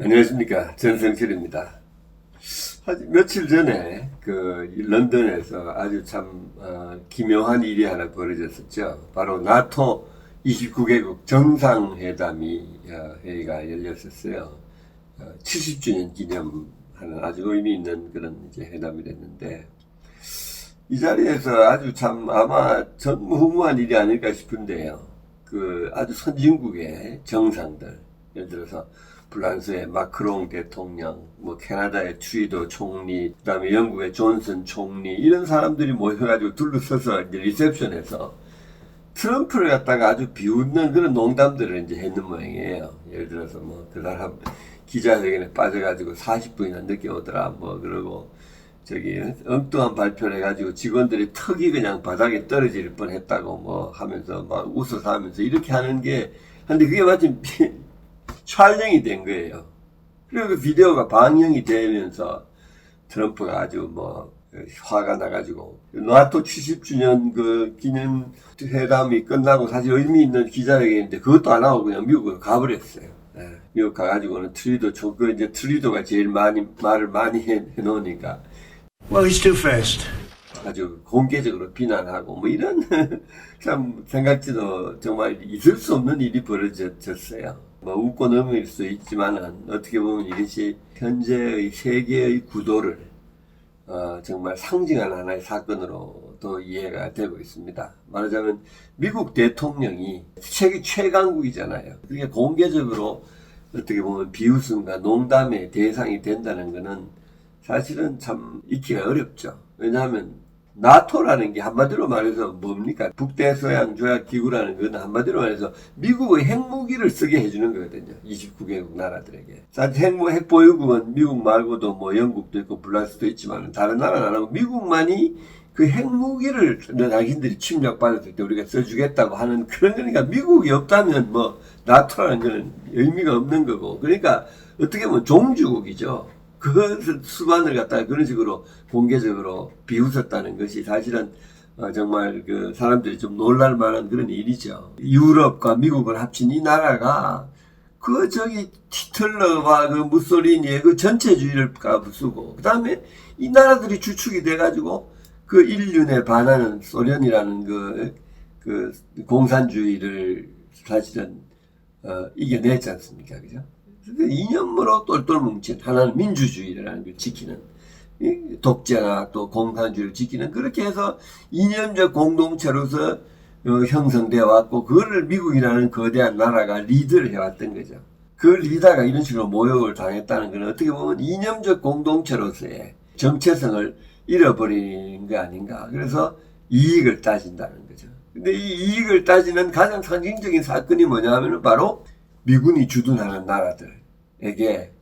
안녕하십니까. 전성철입니다. 며칠 전에 런던에서 아주 참 기묘한 일이 하나 벌어졌었죠. 바로 나토 29개국 정상회담이 회의가 열렸었어요. 70주년 기념하는 아주 의미 있는 그런 이제 회담이 됐는데, 이 자리에서 아주 참 아마 전무후무한 일이 아닐까 싶은데요. 아주 선진국의 정상들, 예를 들어서 프랑스의 마크롱 대통령, 캐나다의 트루도 총리, 그다음에 영국의 존슨 총리, 이런 사람들이 모여가지고 둘러서서 이제 리셉션에서 트럼프를 갖다가 아주 비웃는 그런 농담들을 이제 했는 모양이에요. 예를 들어서 그 사람 기자회견에 빠져가지고 40분이나 늦게 오더라, 그러고 엉뚱한 발표를 해가지고 직원들이 턱이 그냥 바닥에 떨어질 뻔 했다고 하면서 막 웃어서 하면서 이렇게 하는 게, 근데 그게 마침 촬영이 된 거예요. 그리고 그 비디오가 방영이 되면서 트럼프가 아주 화가 나가지고 나토 70주년 그 기념 회담이 끝나고 사실 의미 있는 기자회견인데 그것도 안 하고 그냥 미국으로 가버렸어요. 미국 가가지고는 트루도가 제일 말을 많이 해놓으니까. Well, he's too fast. 아주 공개적으로 비난하고 이런 참 생각지도 정말 있을 수 없는 일이 벌어졌어요. 웃고 넘어갈 수 있지만은 어떻게 보면 이것이 현재의 세계의 구도를 정말 상징하는 하나의 사건으로 또 이해가 되고 있습니다. 말하자면 미국 대통령이 세계 최강국이잖아요. 그게 공개적으로 어떻게 보면 비웃음과 농담의 대상이 된다는 것은 사실은 참 잊기가 어렵죠. 왜냐하면 나토라는 게 한마디로 말해서 뭡니까? 북대서양조약기구라는 건 한마디로 말해서 미국의 핵무기를 쓰게 해주는 거거든요. 29개국 나라들에게. 사실 핵보유국은 미국 말고도 영국도 있고 프랑스도 있지만 다른 나라는 안 하고 미국만이 그 핵무기를 자신들이 침략받았을 때 우리가 써주겠다고 하는 그런 거니까 미국이 없다면 나토라는 거는 의미가 없는 거고, 그러니까 어떻게 보면 종주국이죠. 그 수반을 갖다가 그런 식으로 공개적으로 비웃었다는 것이 사실은 정말 사람들이 좀 놀랄 만한 그런 일이죠. 유럽과 미국을 합친 이 나라가 히틀러와 무솔리니의 전체주의를 까부수고, 그 다음에 이 나라들이 주축이 돼가지고 인륜에 반하는 소련이라는 공산주의를 사실은 이겨냈지 않습니까? 그죠? 이념으로 똘똘 뭉친 하나는 민주주의라는 걸 지키는, 독재나 또 공산주의를 지키는, 그렇게 해서 이념적 공동체로서 형성되어 왔고, 그거를 미국이라는 거대한 나라가 리드를 해왔던 거죠. 그 리더가 이런 식으로 모욕을 당했다는 건 어떻게 보면 이념적 공동체로서의 정체성을 잃어버린 거 아닌가. 그래서 이익을 따진다는 거죠. 근데 이 이익을 따지는 가장 상징적인 사건이 뭐냐 하면 바로 미군이 주둔하는 나라들에게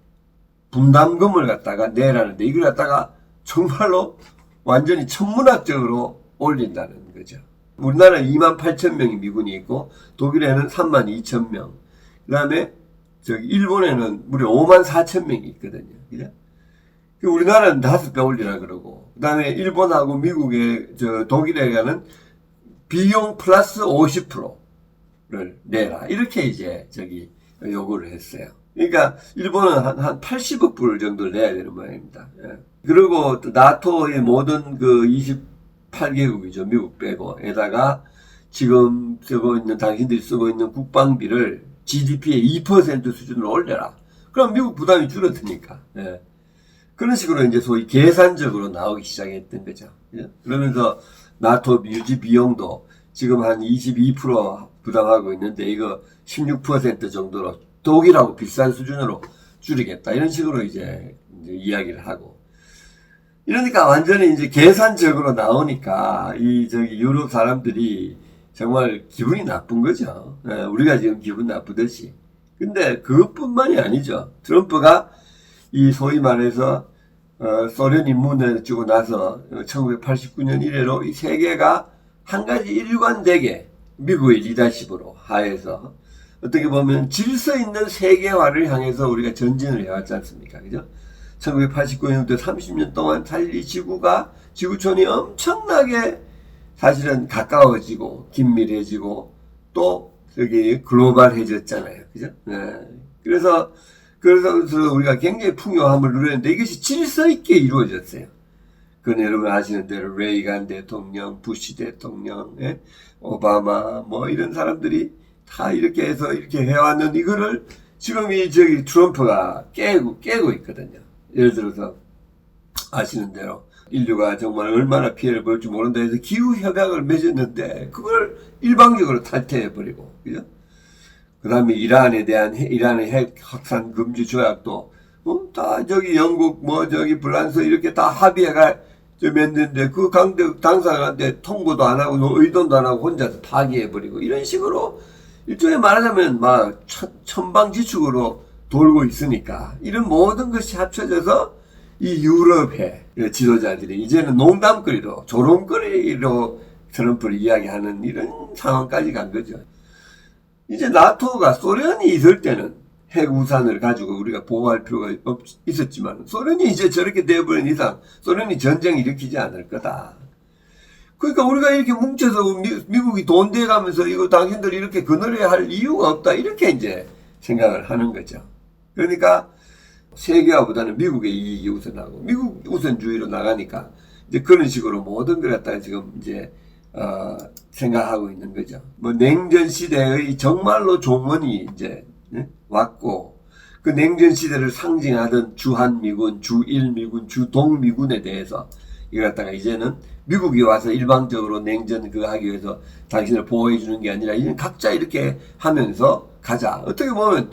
분담금을 갖다가 내라는데, 이걸 갖다가 정말로 완전히 천문학적으로 올린다는 거죠. 우리나라는 28,000명이 미군이 있고, 독일에는 32,000명, 그 다음에 일본에는 무려 54,000명이 있거든요. 그죠? 우리나라는 5배 올리라 그러고, 그 다음에 일본하고 독일에는 비용 플러스 50%를 내라, 이렇게 이제 요구를 했어요. 그러니까 일본은 한 80억 불 정도를 내야 되는 모양입니다. 예. 그리고 또 나토의 모든 28개국이죠. 미국 빼고 에다가 지금 당신들이 쓰고 있는 국방비를 GDP의 2% 수준으로 올려라. 그럼 미국 부담이 줄어드니까. 예. 그런 식으로 이제 소위 계산적으로 나오기 시작했던 거죠. 예. 그러면서 나토 유지 비용도 지금 한 22% 부담하고 있는데, 이거 16% 정도로 독일하고 비슷한 수준으로 줄이겠다, 이런 식으로 이제 이야기를 하고, 이러니까 완전히 이제 계산적으로 나오니까 유럽 사람들이 정말 기분이 나쁜 거죠. 우리가 지금 기분 나쁘듯이. 근데 그것뿐만이 아니죠. 트럼프가 소위 말해서 소련이 무너지고 나서 1989년 이래로 이 세계가 한 가지 일관되게 미국의 리더십으로 하에서 어떻게 보면 질서 있는 세계화를 향해서 우리가 전진을 해왔지 않습니까? 그죠? 1989년부터 30년 동안 사실 이 지구촌이 엄청나게 사실은 가까워지고 긴밀해지고 또 글로벌해졌잖아요. 그죠? 네. 그래서 그래서 우리가 굉장히 풍요함을 누렸는데 이것이 질서 있게 이루어졌어요. 그건 여러분 아시는 대로 레이간 대통령, 부시 대통령, 예? 오바마 뭐 이런 사람들이 다 이렇게 해서 이렇게 해왔는 이거를 지금 저기 트럼프가 깨고 있거든요. 예를 들어서 아시는 대로 인류가 정말 얼마나 피해를 볼지 모른다 해서 기후 협약을 맺었는데 그걸 일방적으로 탈퇴해버리고, 그죠? 그 다음에 이란의 핵 확산 금지 조약도, 다 저기 영국, 저기 프랑스 이렇게 다 합의가 맺는데 그 당사자한테 통보도 안 하고 의논도 안 하고 혼자서 파기해버리고 이런 식으로 일종의 말하자면 막 천방지축으로 돌고 있으니까 이런 모든 것이 합쳐져서 이 유럽의 지도자들이 이제는 농담거리로 조롱거리로 트럼프를 이야기하는 이런 상황까지 간 거죠. 이제 나토가 소련이 있을 때는 핵우산을 가지고 우리가 보호할 필요가 있었지만 소련이 이제 저렇게 되어버린 이상 소련이 전쟁 일으키지 않을 거다. 그러니까 우리가 이렇게 뭉쳐서 미국이 돈 대가면서 이거 당신들 이렇게 거느려야 할 이유가 없다. 이렇게 이제 생각을 하는 거죠. 그러니까 세계화보다는 미국의 이익이 우선하고 미국 우선주의로 나가니까 이제 그런 식으로 모든 걸 갖다가 지금 이제 생각하고 있는 거죠. 냉전 시대의 정말로 종언이 이제 왔고 그 냉전 시대를 상징하던 주한미군, 주일미군, 주동미군에 대해서 이걸 갖다가 이제는 미국이 와서 일방적으로 냉전 그거 하기 위해서 당신을 보호해 주는 게 아니라 이제 각자 이렇게 하면서 가자. 어떻게 보면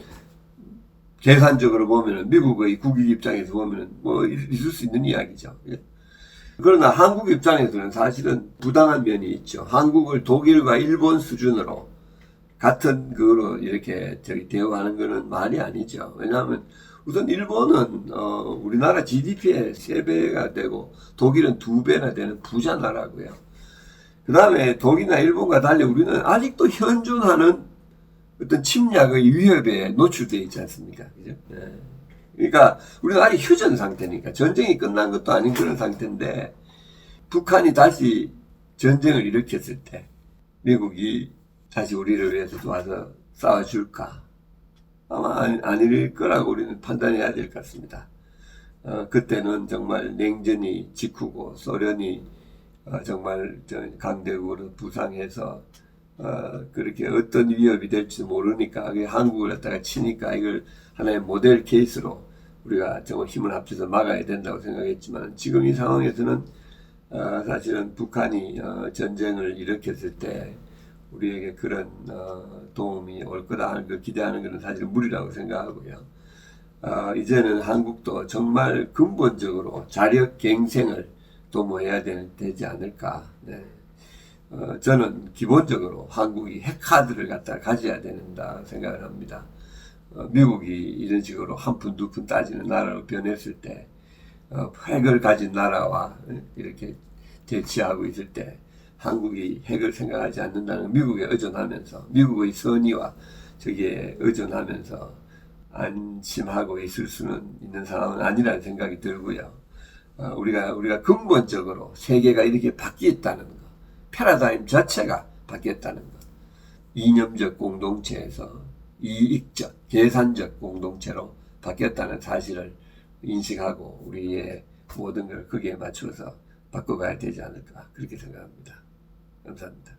계산적으로 보면은 미국의 국익 입장에서 보면은 있을 수 있는 이야기죠. 그러나 한국 입장에서는 사실은 부당한 면이 있죠. 한국을 독일과 일본 수준으로 같은 그로 이렇게 대우하는 거는 말이 아니죠. 왜냐하면 우선 일본은 우리나라 GDP의 3배가 되고 독일은 2배나 되는 부자 나라고요. 그 다음에 독일이나 일본과 달리 우리는 아직도 현존하는 어떤 침략의 위협에 노출되어 있지 않습니까? 그죠? 네. 그러니까 우리는 아직 휴전 상태니까 전쟁이 끝난 것도 아닌 그런 상태인데 북한이 다시 전쟁을 일으켰을 때 미국이 다시 우리를 위해서 와서 싸워줄까? 아마 아닐 거라고 우리는 판단해야 될 것 같습니다. 그때는 정말 냉전이 직후고 소련이 정말 강대국으로 부상해서 그렇게 어떤 위협이 될지 모르니까 한국을 갖다가 치니까 이걸 하나의 모델 케이스로 우리가 정말 힘을 합쳐서 막아야 된다고 생각했지만 지금 이 상황에서는 사실은 북한이 전쟁을 일으켰을 때 우리에게 그런 도움이 올 거다 하는 걸 기대하는 것은 사실 무리라고 생각하고요. 이제는 한국도 정말 근본적으로 자력 갱생을 도모해야 되지 않을까. 네. 저는 기본적으로 한국이 핵카드를 갖다 가져야 된다 생각을 합니다. 미국이 이런 식으로 한 푼 두 푼 따지는 나라로 변했을 때 핵을 가진 나라와 이렇게 대치하고 있을 때 한국이 핵을 생각하지 않는다는 미국에 의존하면서 미국의 선의와 저기에 의존하면서 안심하고 있을 수는 있는 상황은 아니라는 생각이 들고요. 우리가 근본적으로 세계가 이렇게 바뀌었다는 거, 패러다임 자체가 바뀌었다는 것, 이념적 공동체에서 이익적, 계산적 공동체로 바뀌었다는 사실을 인식하고 우리의 모든 걸 거기에 맞춰서 바꿔가야 되지 않을까 그렇게 생각합니다. 감사합니다.